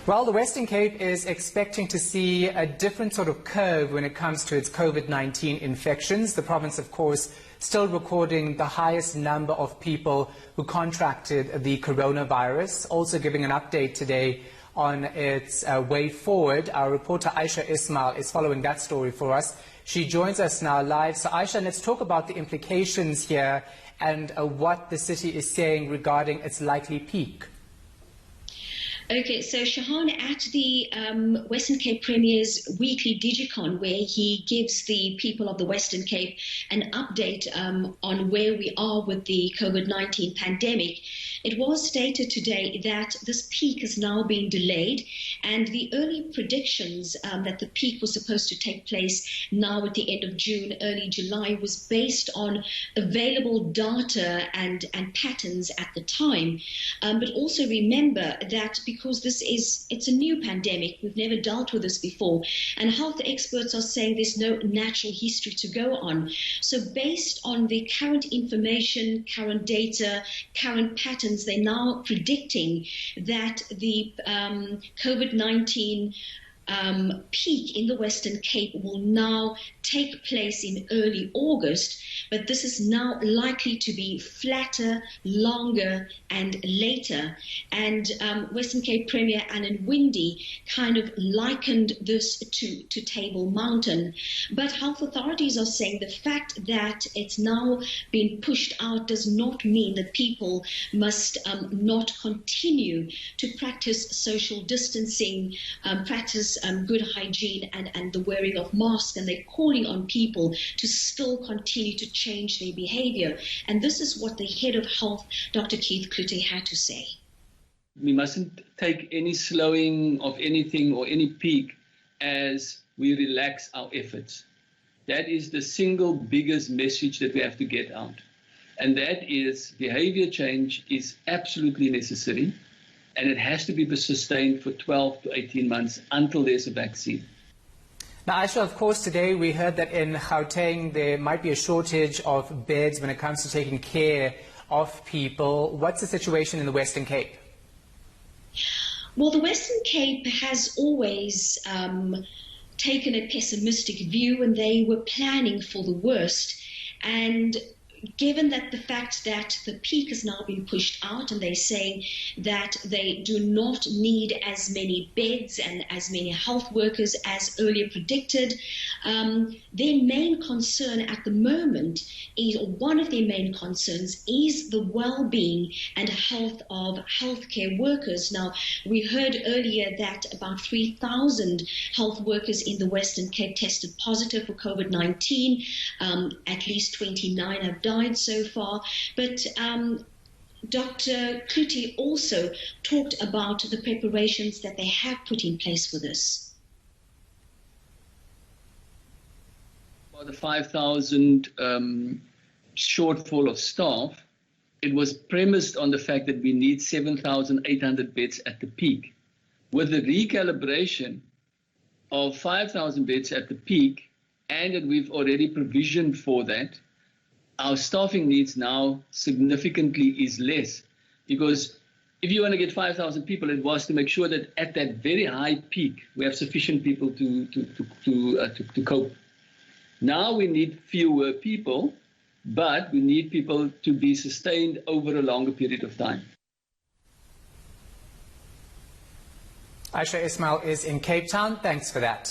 Well, the Western Cape is expecting to see a different sort of curve when it comes to its COVID-19 infections. The province, of course, still recording the highest number of people who contracted the coronavirus. Also giving an update today on its way forward. Our reporter Aisha Ismail is following that story for us. She joins us now live. So Aisha, let's talk about the implications here and what the city is saying regarding its likely peak. Okay, so Shahan, at the Western Cape Premier's weekly Digicon, where he gives the people of the Western Cape an update on where we are with the COVID-19 pandemic, it was stated today that this peak has now been delayed, and the early predictions that the peak was supposed to take place now at the end of June, early July, was based on available data and patterns at the time. But also remember that because it's a new pandemic, we've never dealt with this before, and health experts are saying there's no natural history to go on. So based on the current information, current data, current patterns, they're now predicting that the COVID-19 peak in the Western Cape will now take place in early August, but this is now likely to be flatter, longer and later. And Western Cape Premier Annan Windey kind of likened this to Table Mountain. But health authorities are saying the fact that it's now been pushed out does not mean that people must not continue to practice social distancing, practice good hygiene and the wearing of masks, and they're calling on people to still continue to change their behavior. And this is what the head of health, Dr. Keith Cloete, had to say. We mustn't take any slowing of anything or any peak as we relax our efforts. That is the single biggest message that we have to get out. And that is behavior change is absolutely necessary. And it has to be sustained for 12 to 18 months until there's a vaccine. Now, Aisha, of course, today we heard that in Gauteng there might be a shortage of beds when it comes to taking care of people. What's the situation in the Western Cape? Well, the Western Cape has always taken a pessimistic view, and they were planning for the worst. And given that the fact that the peak has now been pushed out, and they're saying that they do not need as many beds and as many health workers as earlier predicted, their main concern at the moment is, or one of their main concerns is the well-being and health of healthcare workers. Now, we heard earlier that about 3,000 health workers in the Western Cape tested positive for COVID-19. At least 29 have died so far, but Dr. Cloete also talked about the preparations that they have put in place for this. For the 5,000 shortfall of staff, it was premised on the fact that we need 7,800 beds at the peak. With the recalibration of 5,000 beds at the peak, and that we've already provisioned for that, our staffing needs now significantly is less. Because if you want to get 5,000 people, it was to make sure that at that very high peak, we have sufficient people to cope. Now we need fewer people, but we need people to be sustained over a longer period of time. Aisha Ismail is in Cape Town. Thanks for that.